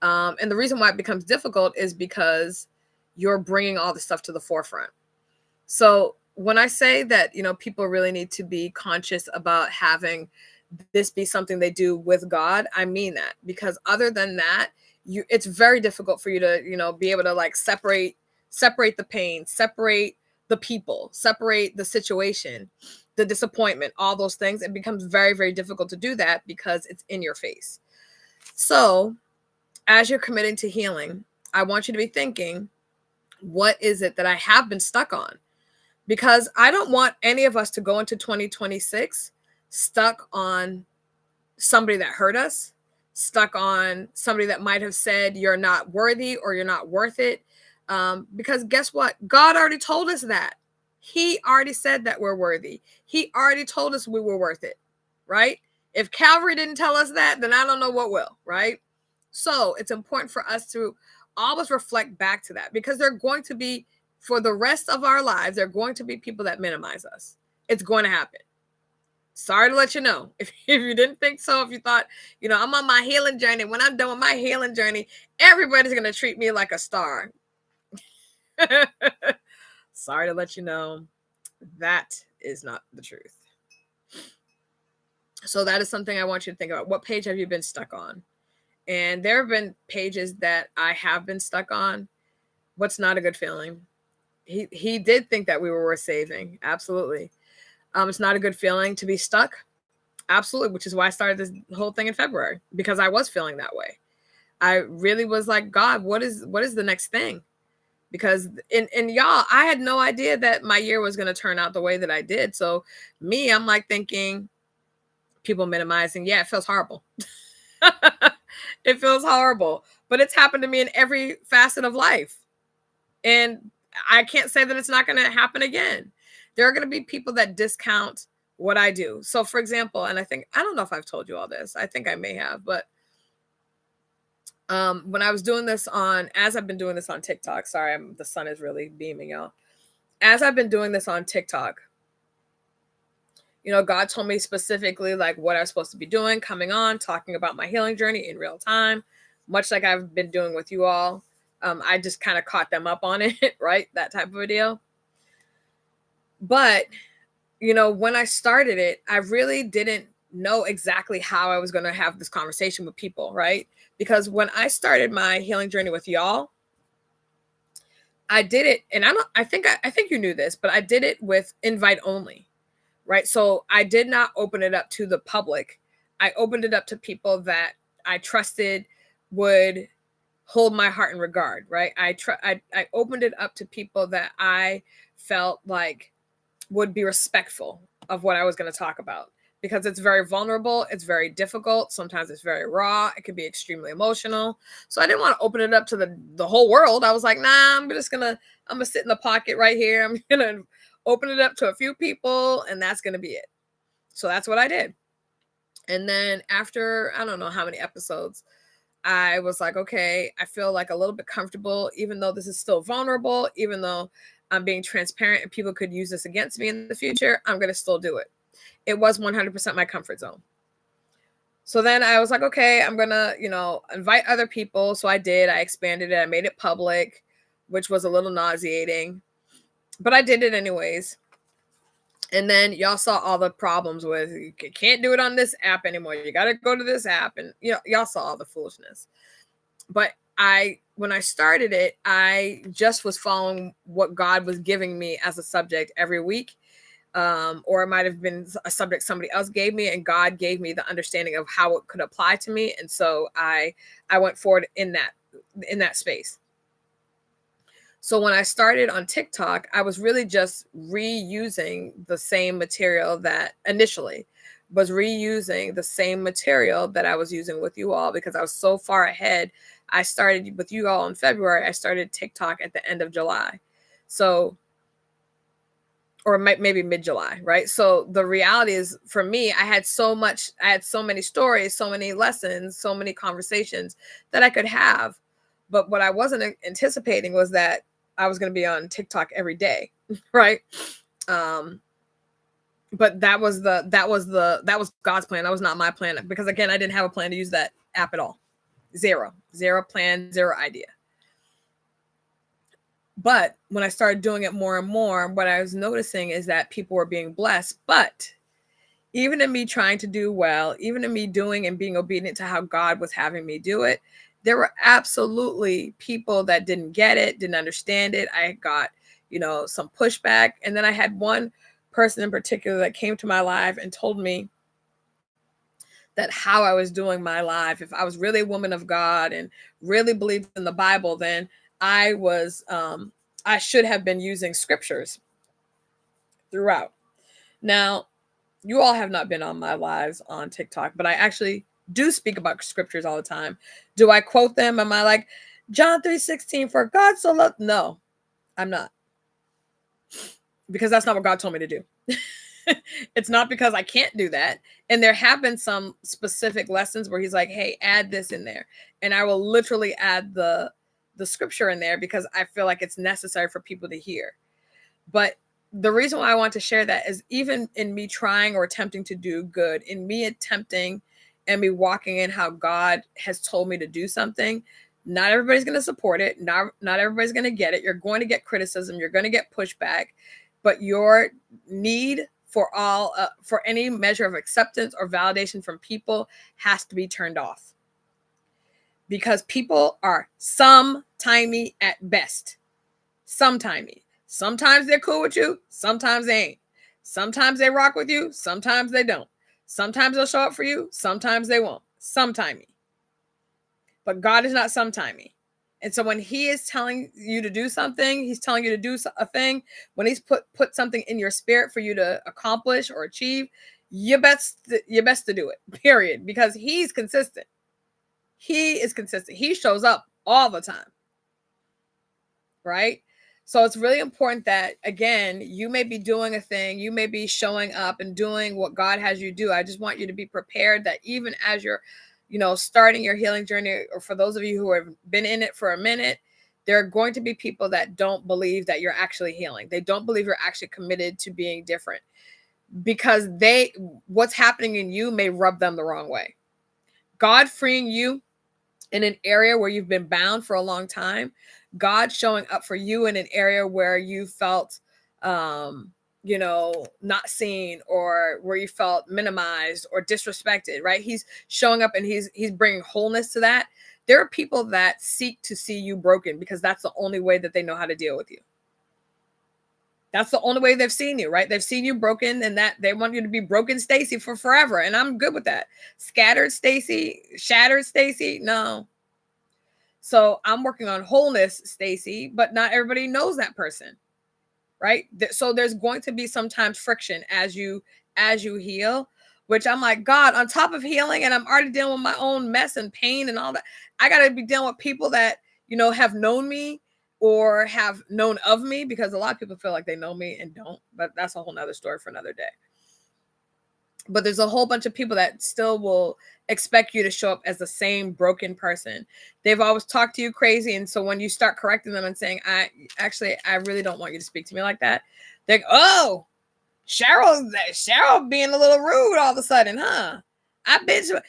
And the reason why it becomes difficult is because you're bringing all the stuff to the forefront. So when I say that, people really need to be conscious about having this be something they do with God, I mean that, because other than that, it's very difficult for you to, be able to like separate the pain, separate the people, separate the situation, the disappointment, all those things. It becomes very, very difficult to do that because it's in your face. So as you're committing to healing, I want you to be thinking, what is it that I have been stuck on? Because I don't want any of us to go into 2026 stuck on somebody that hurt us, stuck on somebody that might have said you're not worthy or you're not worth it. Because guess what? God already told us that. He already said that we're worthy. He already told us we were worth it, right? If Calvary didn't tell us that, then I don't know what will, right? So it's important for us to always reflect back to that, because they're going to be, for the rest of our lives, there are going to be people that minimize us. It's going to happen. Sorry to let you know. If you didn't think so, if you thought, I'm on my healing journey, when I'm done with my healing journey, everybody's going to treat me like a star. Sorry to let you know, that is not the truth. So that is something I want you to think about. What page have you been stuck on? And there have been pages that I have been stuck on. What's not a good feeling? He did think that we were worth saving. Absolutely. It's not a good feeling to be stuck. Absolutely. Which is why I started this whole thing in February, because I was feeling that way. I really was like, God, what is the next thing? Because and y'all, I had no idea that my year was going to turn out the way that I did. So I'm like thinking, people minimizing. Yeah, it feels horrible. It feels horrible, but it's happened to me in every facet of life. And I can't say that it's not going to happen again. There are going to be people that discount what I do. So for example, and I don't know if I've told you all this. I think I may have, but when I was doing this as I've been doing this on TikTok, sorry, the sun is really beaming, y'all. As I've been doing this on TikTok, God told me specifically like what I was supposed to be doing, coming on, talking about my healing journey in real time, much like I've been doing with you all. I just kind of caught them up on it, right? That type of a deal. But, when I started it, I really didn't know exactly how I was going to have this conversation with people, right? Because when I started my healing journey with y'all, I did it, and I think you knew this, but I did it with invite only, right? So I did not open it up to the public. I opened it up to people that I trusted would hold my heart in regard, right? I opened it up to people that I felt like would be respectful of what I was going to talk about, because it's very vulnerable. It's very difficult. Sometimes it's very raw. It could be extremely emotional. So I didn't want to open it up to the whole world. I was like, nah, I'm going to sit in the pocket right here. I'm going to open it up to a few people, and that's going to be it. So that's what I did. And then after, I don't know how many episodes, I was like, okay, I feel like a little bit comfortable, even though this is still vulnerable, even though I'm being transparent and people could use this against me in the future, I'm going to still do it. It was 100% my comfort zone. So then I was like, okay, I'm going to, invite other people. So I did. I expanded it. I made it public, which was a little nauseating, but I did it anyways. And then y'all saw all the problems with you can't do it on this app anymore. You got to go to this app. And y'all saw all the foolishness. But when I started it, I just was following what God was giving me as a subject every week. Or it might have been a subject somebody else gave me, and God gave me the understanding of how it could apply to me. And so I went forward in that space. So when I started on TikTok, I was really just reusing the same material that initially was reusing the same material that I was using with you all, because I was so far ahead. I started with you all in February. I started TikTok at the end of July. So or maybe mid-July, right? So the reality is, for me, I had so many stories, so many lessons, so many conversations that I could have. But what I wasn't anticipating was that I was going to be on TikTok every day, right? But that was God's plan. That was not my plan, because again, I didn't have a plan to use that app at all. Zero plan, zero idea. But when I started doing it more and more, what I was noticing is that people were being blessed. But even in me trying to do well, even in me doing and being obedient to how God was having me do it, there were absolutely people that didn't get it, didn't understand it. I got, some pushback. And then I had one person in particular that came to my live and told me that how I was doing my life, if I was really a woman of God and really believed in the Bible, then I should have been using scriptures throughout. Now, you all have not been on my lives on TikTok, but I actually do speak about scriptures all the time. Do I quote them? Am I like, John 3:16, for God so loved? No, I'm not. Because that's not what God told me to do. It's not because I can't do that. And there have been some specific lessons where he's like, hey, add this in there. And I will literally add the scripture in there because I feel like it's necessary for people to hear. But the reason why I want to share that is, even in me trying or attempting to do good, in me attempting and me walking in how God has told me to do something, not everybody's going to support it. Not everybody's going to get it. You're going to get criticism. You're going to get pushback. But your need for any measure of acceptance or validation from people has to be turned off. Because people are sometimey at best. Sometimey. Sometimes they're cool with you. Sometimes they ain't. Sometimes they rock with you. Sometimes they don't. Sometimes they'll show up for you. Sometimes they won't. Sometimey. But God is not sometimey. And so when he is telling you to do something, he's telling you to do a thing. When he's put something in your spirit for you to accomplish or achieve, you best to do it, period. Because he's consistent. He is consistent. He shows up all the time. Right? So it's really important that, again, you may be doing a thing, you may be showing up and doing what God has you do. I just want you to be prepared that even as you're, starting your healing journey, or for those of you who have been in it for a minute, there are going to be people that don't believe that you're actually healing. They don't believe you're actually committed to being different, because what's happening in you may rub them the wrong way. God freeing you in an area where you've been bound for a long time, God showing up for you in an area where you felt, not seen, or where you felt minimized or disrespected, right? He's showing up and he's bringing wholeness to that. There are people that seek to see you broken because that's the only way that they know how to deal with you. That's the only way they've seen you, right? They've seen you broken, and that they want you to be broken Stacy for forever. And I'm good with that. Scattered Stacy, shattered Stacy, no. So I'm working on wholeness, Stacy, but not everybody knows that person, right? So there's going to be sometimes friction as you heal, which I'm like, God, on top of healing, and I'm already dealing with my own mess and pain and all that, I got to be dealing with people that, have known me or have known of me, because a lot of people feel like they know me and don't, but that's a whole nother story for another day. But there's a whole bunch of people that still will expect you to show up as the same broken person. They've always talked to you crazy. And so when you start correcting them and saying, I really don't want you to speak to me like that, they're like, oh, Cheryl being a little rude all of a sudden, huh?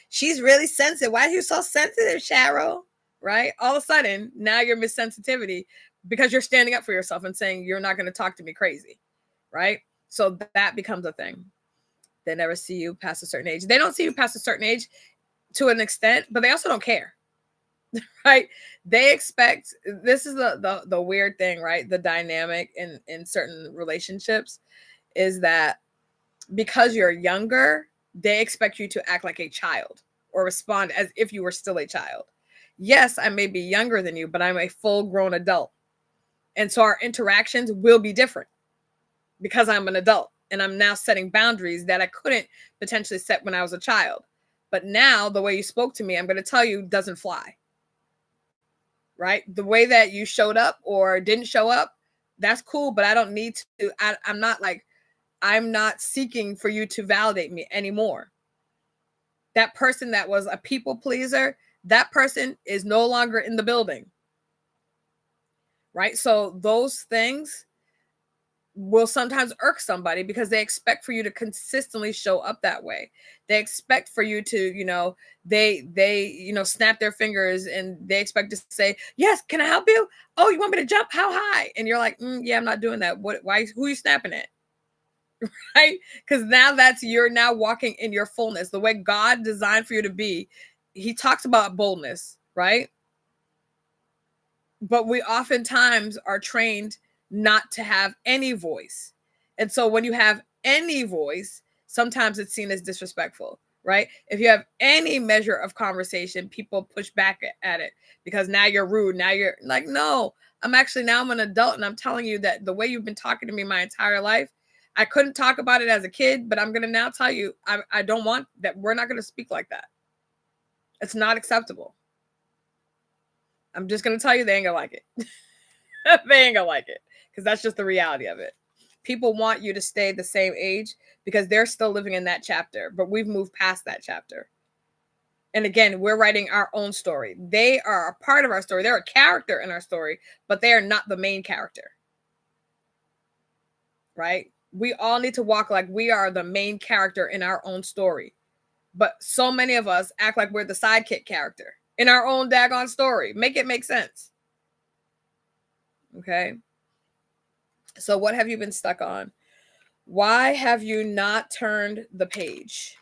She's really sensitive. Why are you so sensitive, Cheryl? Right? All of a sudden, now you're missensitivity because you're standing up for yourself and saying, you're not going to talk to me crazy. Right? So that becomes a thing. They never see you past a certain age. They don't see you past a certain age to an extent, but they also don't care, right? They expect, this is the weird thing, right? The dynamic in certain relationships is that because you're younger, they expect you to act like a child or respond as if you were still a child. Yes, I may be younger than you, but I'm a full-grown adult. And so our interactions will be different because I'm an adult. And I'm now setting boundaries that I couldn't potentially set when I was a child. But now the way you spoke to me, I'm going to tell you, doesn't fly. Right? The way that you showed up or didn't show up That's cool, but I don't need to. I'm not seeking for you to validate me anymore. That person that was a people pleaser, that person is no longer in the building. Right? So those things will sometimes irk somebody because they expect for you to consistently show up that way. They expect for you to, they snap their fingers and they expect to say, "Yes, can I help you? Oh, you want me to jump? How high?" And you're like, "Yeah, I'm not doing that. Why, who are you snapping at?" Right? Because now you're now walking in your fullness, the way God designed for you to be. He talks about boldness, right? But we oftentimes are trained not to have any voice. And so when you have any voice, sometimes it's seen as disrespectful, right? If you have any measure of conversation, people push back at it because now you're rude. Now you're like, no, I'm an adult and I'm telling you that the way you've been talking to me my entire life, I couldn't talk about it as a kid, but I'm going to now tell you, I don't want that. We're not going to speak like that. It's not acceptable. I'm just going to tell you, they ain't going to like it. They ain't gonna like it because that's just the reality of it. People want you to stay the same age because they're still living in that chapter, but we've moved past that chapter. And again, we're writing our own story. They are a part of our story. They're a character in our story, but they are not the main character. Right? We all need to walk like we are the main character in our own story. But so many of us act like we're the sidekick character in our own daggone story. Make it make sense. Okay? So what have you been stuck on? Why have you not turned the page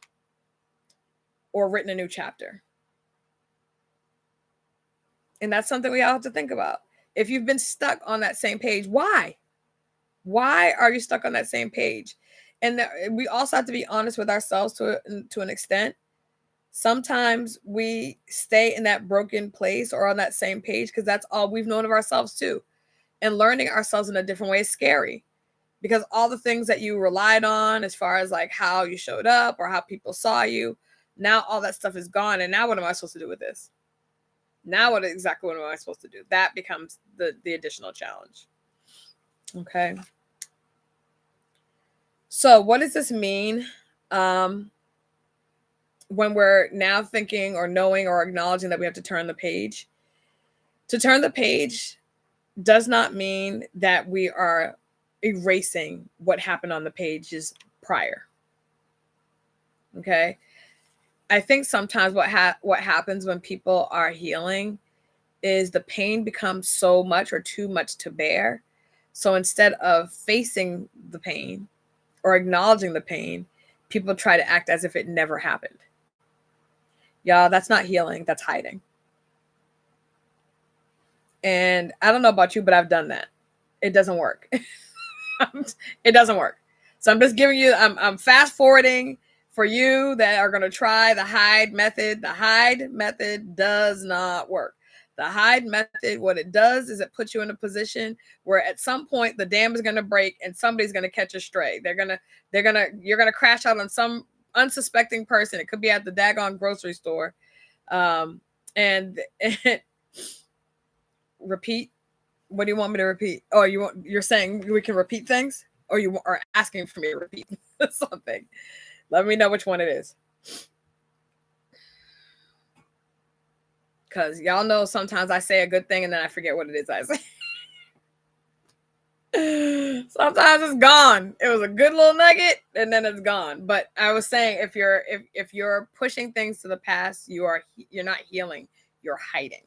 or written a new chapter? And that's something we all have to think about. If you've been stuck on that same page, why? Why are you stuck on that same page? And we also have to be honest with ourselves to an extent. Sometimes we stay in that broken place or on that same page because that's all we've known of ourselves too. And learning ourselves in a different way is scary. Because all the things that you relied on as far as like how you showed up or how people saw you, now all that stuff is gone. And now what am I supposed to do with this? Now what am I supposed to do? That becomes the additional challenge. Okay. So what does this mean when we're now thinking or knowing or acknowledging that we have to turn the page? To turn the page does not mean that we are erasing what happened on the pages prior. Okay. I think sometimes what happens when people are healing is the pain becomes so much or too much to bear. So instead of facing the pain or acknowledging the pain, people try to act as if it never happened. Y'all, that's not healing, that's hiding. And I don't know about you, but I've done that. It doesn't work. It doesn't work. So I'm just giving you, I'm fast forwarding for you that are going to try the hide method. The hide method does not work. The hide method, what it does is it puts you in a position where at some point the dam is going to break and somebody's going to catch a stray. You're going to crash out on some unsuspecting person. It could be at the daggone grocery store. And repeat. What do you want me to repeat? Oh, you're saying we can repeat things, or you are asking for me to repeat something? Let me know which one it is. Because y'all know sometimes I say a good thing and then I forget what it is I say. Sometimes it's gone. It was a good little nugget and then it's gone. But I was saying if you're pushing things to the past, you're not healing, you're hiding.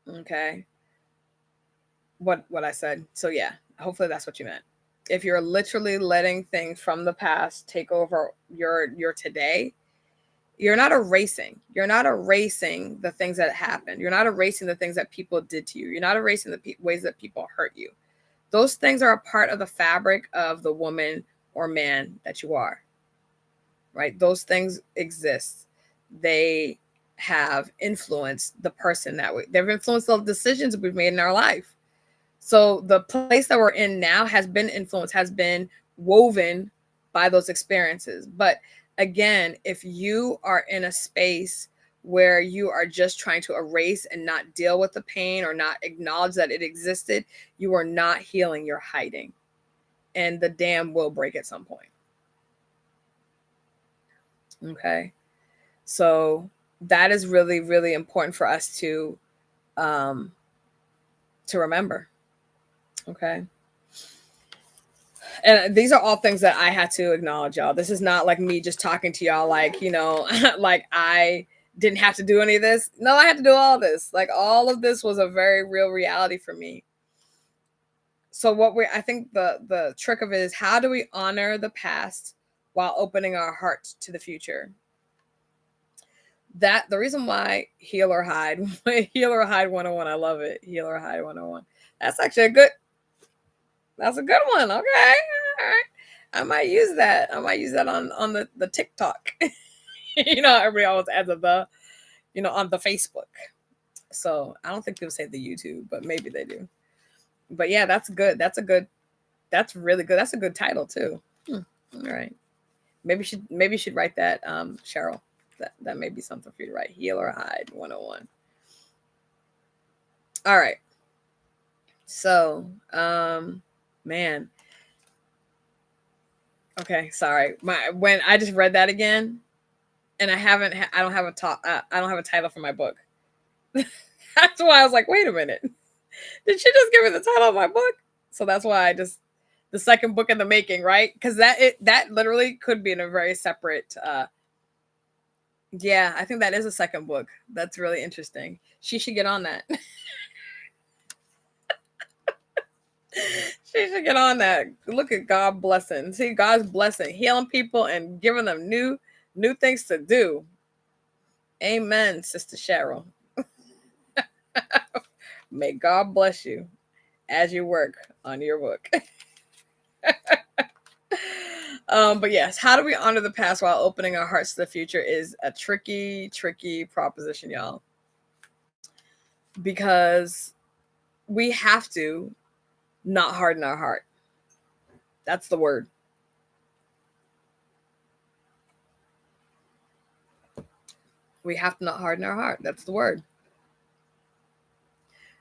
Okay. What I said. So yeah, hopefully that's what you meant. If you're literally letting things from the past take over your today, you're not erasing. You're not erasing the things that happened. You're not erasing the things that people did to you. You're not erasing the ways that people hurt you. Those things are a part of the fabric of the woman or man that you are. Right? Those things exist. They have influenced the person that they've influenced the decisions we've made in our life. So the place that we're in now has been influenced, has been woven by those experiences. But again, if you are in a space where you are just trying to erase and not deal with the pain or not acknowledge that it existed, you are not healing, you're hiding. And the dam will break at some point. Okay. So that is really, really important for us to remember. Okay. And these are all things that I had to acknowledge, y'all. This is not like me just talking to y'all like, like I didn't have to do any of this. No, I had to do all this. Like all of this was a very real reality for me. So I think the trick of it is, how do we honor the past while opening our hearts to the future? That the reason why Heal or Hide 101, I love it. Heal or Hide 101. That's actually that's a good one. Okay. All right. I might use that. I might use that on the TikTok. Everybody always adds on the Facebook. So I don't think people say the YouTube, but maybe they do. But yeah, that's good. That's really good. That's a good title too. All right. Maybe you should write that, Cheryl. That may be something for you to write. Heal or Hide 101. All right. So, man. Okay, sorry. When I just read that again, and I don't have a title for my book. That's why I was like, wait a minute. Did she just give me the title of my book? So that's why the second book in the making, right? Because that literally could be in a very separate. Yeah, I think that is a second book. That's really interesting. She should get on that. She should get on that. Look at God blessing. See, God's blessing, healing people and giving them new things to do. Amen, Sister Cheryl. May God bless you as you work on your book. But yes, how do we honor the past while opening our hearts to the future is a tricky proposition, y'all. Because we have to not harden our heart. That's the word. We have to not harden our heart. That's the word.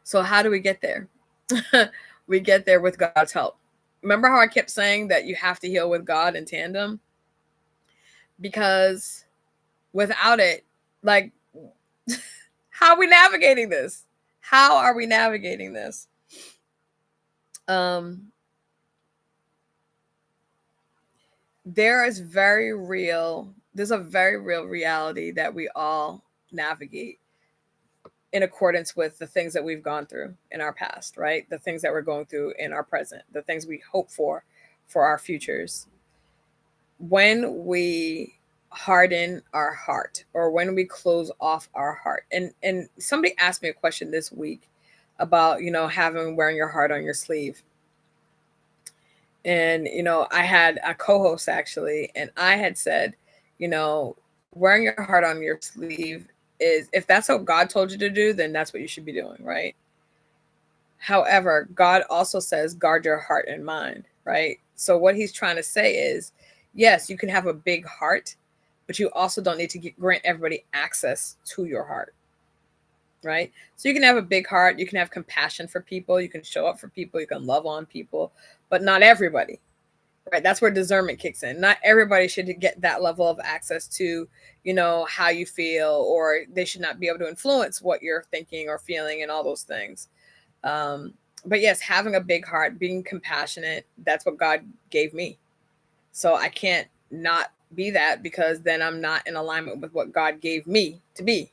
So how do we get there? We get there with God's help. Remember how I kept saying that you have to heal with God in tandem? Because without it, like, how are we navigating this? How are we navigating this? There's a very real reality that we all navigate in accordance with the things that we've gone through in our past, right? The things that we're going through in our present, the things we hope for our futures. When we harden our heart, or when we close off our heart, and somebody asked me a question this week about wearing your heart on your sleeve. And I had a co-host actually, and I had said, wearing your heart on your sleeve is, if that's what God told you to do, then that's what you should be doing, right? However, God also says guard your heart and mind, right? So what he's trying to say is, yes, you can have a big heart, but you also don't need to grant everybody access to your heart, right? So you can have a big heart, you can have compassion for people, you can show up for people, you can love on people, but not everybody, right? That's where discernment kicks in. Not everybody should get that level of access to, how you feel, or they should not be able to influence what you're thinking or feeling and all those things. But yes, having a big heart, being compassionate, that's what God gave me. So I can't not be that, because then I'm not in alignment with what God gave me to be.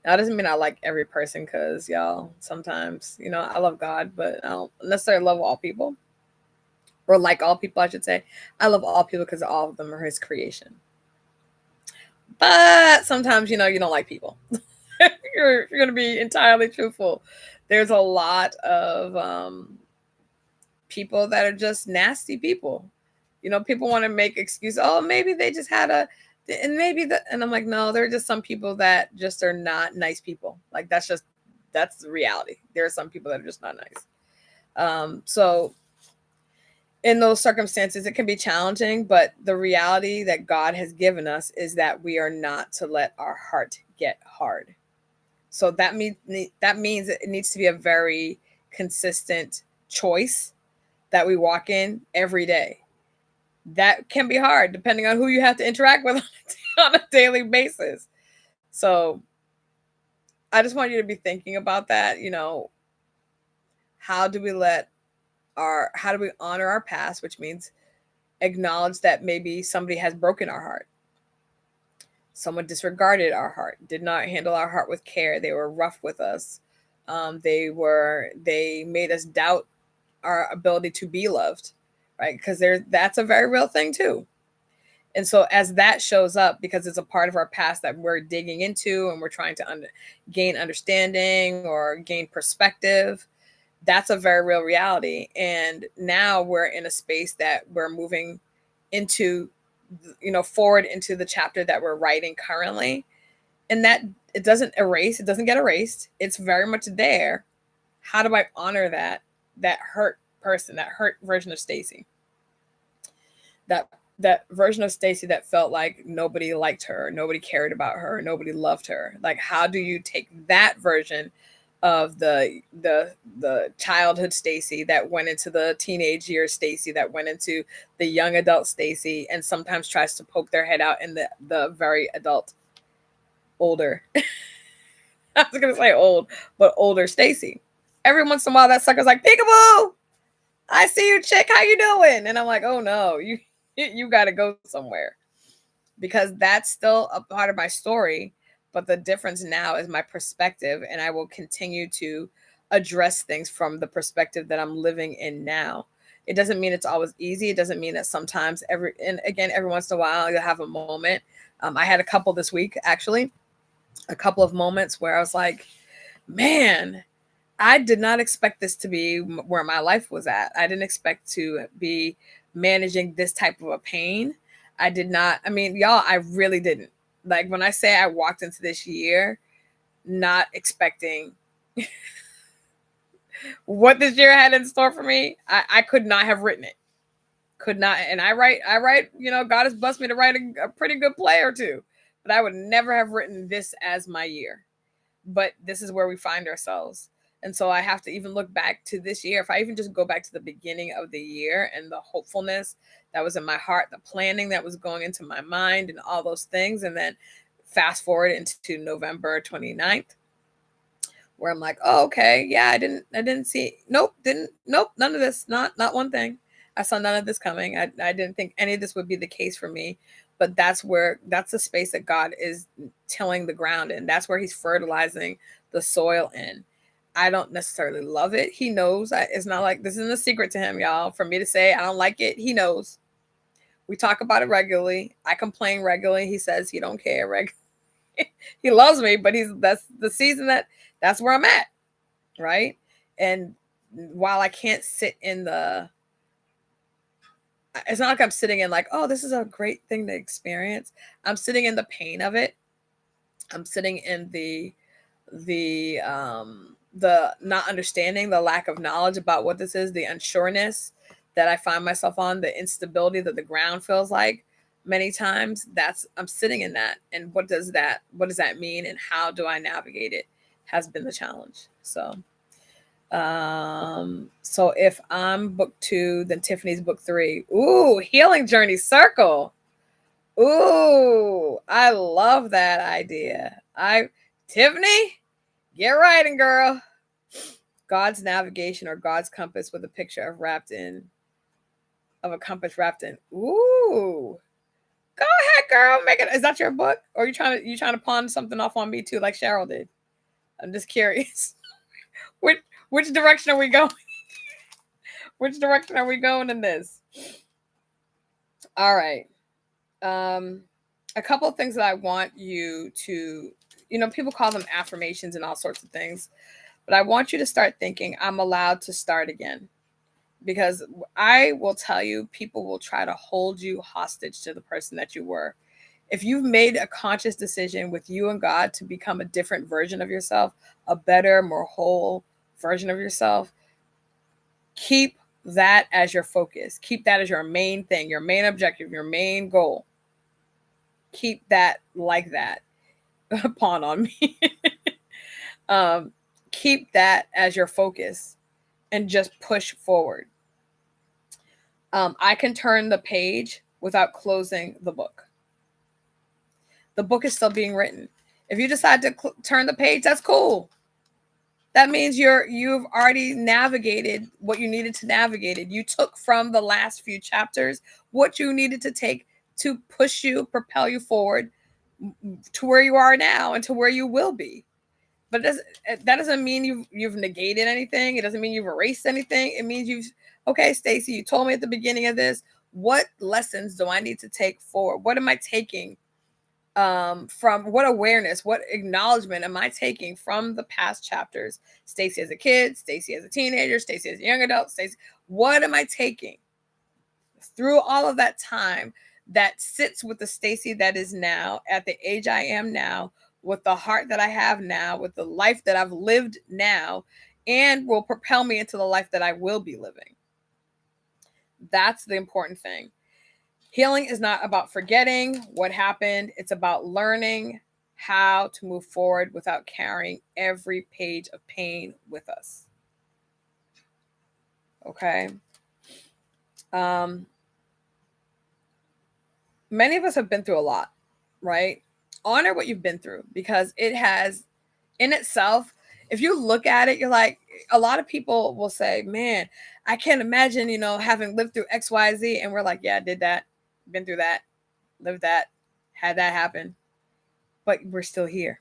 Now, that doesn't mean I like every person, because y'all, sometimes, I love God, but I don't necessarily love all people, or like all people, I should say. I love all people because all of them are his creation. But sometimes, you don't like people. You're going to be entirely truthful. There's a lot of people that are just nasty people. People want to make excuses. Oh, maybe they just had and I'm like, no, there are just some people that just are not nice people. Like, that's the reality. There are some people that are just not nice. So in those circumstances, it can be challenging, but the reality that God has given us is that we are not to let our heart get hard. So that means it needs to be a very consistent choice that we walk in every day. That can be hard depending on who you have to interact with on a daily basis. So I just want you to be thinking about that. You know, how do we honor our past, which means acknowledge that maybe somebody has broken our heart. Someone disregarded our heart, did not handle our heart with care. They were rough with us. They made us doubt our ability to be loved, right? Because that's a very real thing too. And so as that shows up, because it's a part of our past that we're digging into and we're trying to gain understanding or gain perspective, that's a very real reality. And now we're in a space that we're moving into, forward into the chapter that we're writing currently. And that it doesn't get erased. It's very much there. How do I honor that hurt person, that hurt version of Stacy? That version of Stacy that felt like nobody liked her, nobody cared about her, nobody loved her. Like, how do you take that version of the childhood Stacy that went into the teenage years Stacy, that went into the young adult Stacy, and sometimes tries to poke their head out in the very adult, older I was gonna say old, but older Stacy. Every once in a while that sucker's like, peekaboo, I see you, chick, how you doing? And I'm like, oh no, you got to go somewhere, because that's still a part of my story. But the difference now is my perspective, and I will continue to address things from the perspective that I'm living in now. It doesn't mean it's always easy. It doesn't mean that sometimes every once in a while you'll have a moment. I had a couple this week, actually, a couple of moments where I was like, man, I did not expect this to be where my life was at. I didn't expect to be managing this type of a pain. I did not. I mean, y'all, I really didn't. Like, when I say I walked into this year not expecting what this year had in store for me, I could not have written it. Could not. And I write, God has blessed me to write a pretty good play or two, but I would never have written this as my year. But this is where we find ourselves. And so I have to even look back to this year. If I even just go back to the beginning of the year and the hopefulness that was in my heart, the planning that was going into my mind and all those things, and then fast forward into November 29th, where I'm like, oh, okay, yeah, I didn't see, nope, none of this, not one thing. I saw none of this coming. I didn't think any of this would be the case for me. But that's the space that God is tilling the ground in. That's where he's fertilizing the soil in. I don't necessarily love it. He knows. It's not like this isn't a secret to him, y'all. For me to say I don't like it, he knows. We talk about it regularly. I complain regularly. He says he don't care regularly. He loves me, but that's the season that's where I'm at, right? And while I can't sit in it's not like I'm sitting in like, oh, this is a great thing to experience. I'm sitting in the pain of it. I'm sitting in the not understanding, the lack of knowledge about what this is, the unsureness that I find myself on, the instability that the ground feels like many times. I'm sitting in that. And what does that mean? And how do I navigate it has been the challenge. So if I'm book 2, then Tiffany's book 3. Ooh, Healing Journey Circle. Ooh, I love that idea. Tiffany, get writing, girl. God's navigation, or God's compass, with a picture of a compass wrapped in. Ooh, go ahead, girl. Make it. Is that your book, or you trying to pawn something off on me too, like Cheryl did? I'm just curious. Which direction are we going? Which direction are we going in this? All right. A couple of things that I want you to, people call them affirmations and all sorts of things, but I want you to start thinking, I'm allowed to start again. Because I will tell you, people will try to hold you hostage to the person that you were. If you've made a conscious decision with you and God to become a different version of yourself, a better, more whole version of yourself, keep that as your focus. Keep that as your main thing, your main objective, your main goal. Keep that like that. pawn on me. um, keep that as your focus and just push forward. I can turn the page without closing the book. The book is still being written. If you decide to turn the page, that's cool. That means you've already navigated what you needed to navigate it. You took from the last few chapters what you needed to take to push you, propel you forward to where you are now and to where you will be. But that doesn't mean you've negated anything. It doesn't mean you've erased anything. It means okay, Stacey, you told me at the beginning of this, what lessons do I need to take forward? What am I taking from, what awareness, what acknowledgement am I taking from the past chapters? Stacey as a kid, Stacey as a teenager, Stacey as a young adult, Stacey, what am I taking through all of that time that sits with the Stacey that is now at the age I am now, with the heart that I have now, with the life that I've lived now, and will propel me into the life that I will be living? That's the important thing. Healing is not about forgetting what happened. It's about learning how to move forward without carrying every page of pain with us. Okay. Many of us have been through a lot, right? Honor what you've been through, because it has in itself, if you look at it, you're like, a lot of people will say, man, I can't imagine, having lived through XYZ. And we're like, yeah, I did that, been through that, lived that, had that happen. But we're still here.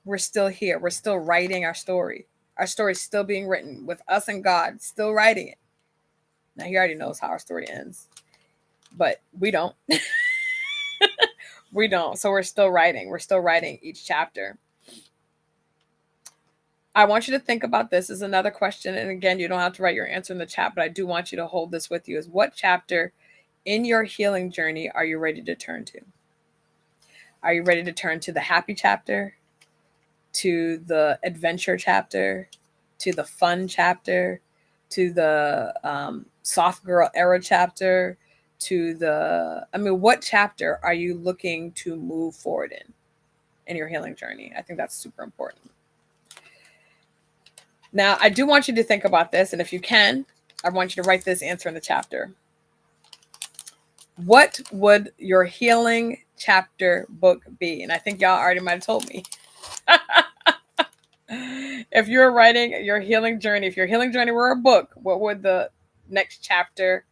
We're still here. We're still writing our story. Our story is still being written with us and God, still writing it. Now, He already knows how our story ends, but we don't. We don't. So we're still writing. We're still writing each chapter. I want you to think about this as another question. And again, you don't have to write your answer in the chat, but I do want you to hold this with you. Is what chapter in your healing journey are you ready to turn to? Are you ready to turn to the happy chapter, to the adventure chapter, to the fun chapter, to the soft girl era chapter, what chapter are you looking to move forward in your healing journey? I think that's super important. Now, I do want you to think about this, and if you can, I want you to write this answer in the chapter. What would your healing chapter book be? And I think y'all already might have told me. If you're writing your healing journey, if your healing journey were a book, what would the next chapter,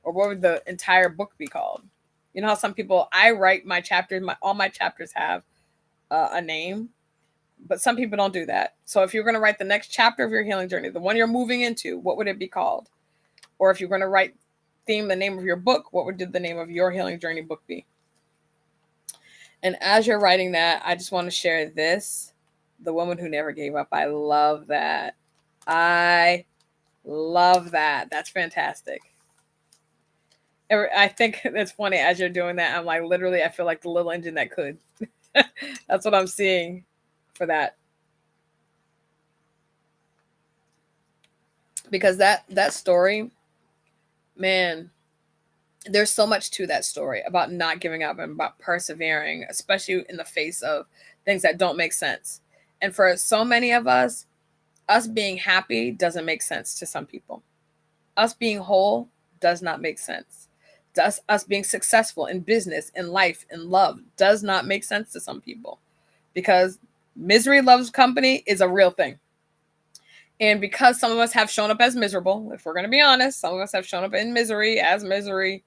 or what would the entire book be called? You know how some people, I write my chapters, all my chapters have a name, but some people don't do that. So if you're going to write the next chapter of your healing journey, the one you're moving into, what would it be called? Or if you're going to theme the name of your book, what would the name of your healing journey book be? And as you're writing that, I just want to share this. The Woman Who Never Gave Up. I love that. I love that. That's fantastic. I think it's funny as you're doing that. I'm like, literally, I feel like the little engine that could. That's what I'm seeing for that. Because that story, man, there's so much to that story about not giving up and about persevering, especially in the face of things that don't make sense. And for so many of us being happy doesn't make sense to some people. Us being whole does not make sense. Us being successful in business, in life, in love does not make sense to some people, because misery loves company is a real thing. And because some of us have shown up as miserable, if we're going to be honest, some of us have shown up in misery, as misery,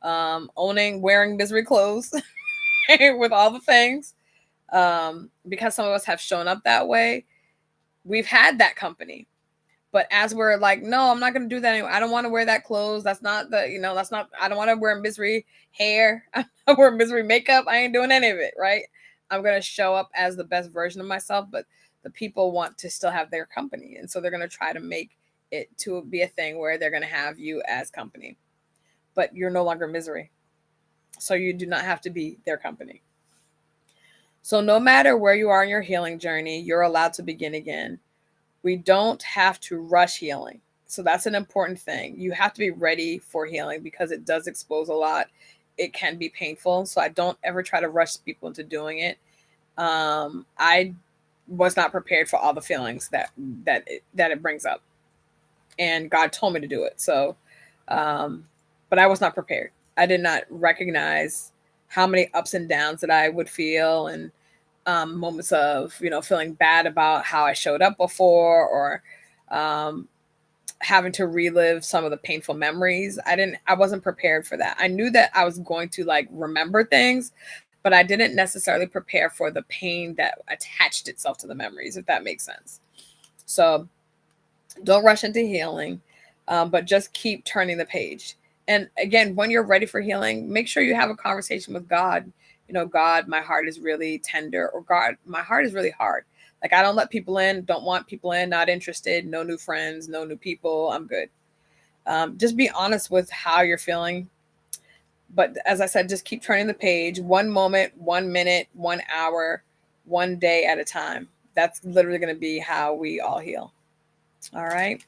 wearing misery clothes with all the things. Because some of us have shown up that way, we've had that company. But as we're like, no, I'm not going to do that anymore. I don't want to wear that clothes. That's not I don't want to wear misery hair. I don't wear misery makeup. I ain't doing any of it, right? I'm going to show up as the best version of myself, but the people want to still have their company. And so they're going to try to make it to be a thing where they're going to have you as company. But you're no longer misery. So you do not have to be their company. So no matter where you are in your healing journey, you're allowed to begin again. We don't have to rush healing. So that's an important thing. You have to be ready for healing because it does expose a lot. It can be painful. So I don't ever try to rush people into doing it. I was not prepared for all the feelings that it brings up, and God told me to do it. So, but I was not prepared. I did not recognize how many ups and downs that I would feel, and moments of feeling bad about how I showed up before, or um, having to relive some of the painful memories. I wasn't prepared for that. I knew that I was going to like remember things, but I didn't necessarily prepare for the pain that attached itself to the memories, if that makes sense. So don't rush into healing, but just keep turning the page. And again, when you're ready for healing, make sure you have a conversation with God. God, my heart is really tender, or God, my heart is really hard. Like, I don't let people in, don't want people in, not interested, no new friends, no new people. I'm good. Just be honest with how you're feeling. But as I said, just keep turning the page, one moment, 1 minute, 1 hour, one day at a time. That's literally going to be how we all heal. All right.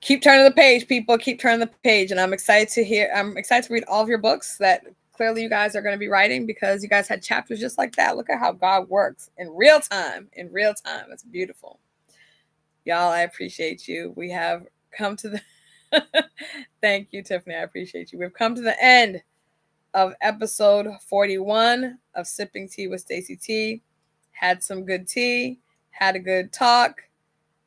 Keep turning the page, people. Keep turning the page. And I'm excited to read all of your books that clearly you guys are going to be writing, because you guys had chapters just like that. Look at how God works in real time. In real time. It's beautiful. Y'all, I appreciate you. We have come to the thank you, Tiffany. I appreciate you. We've come to the end of episode 41 of Sipping Tea with Stacey T. Had some good tea, had a good talk.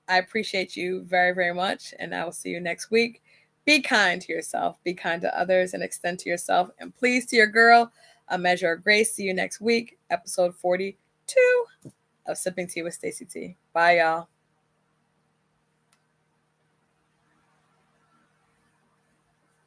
I appreciate you very, very much, and I will see you next week. Be kind to yourself, be kind to others, and extend to yourself. And please, to your girl, a measure of grace. See you next week, episode 42 of Sipping Tea with Stacey T. Bye, y'all.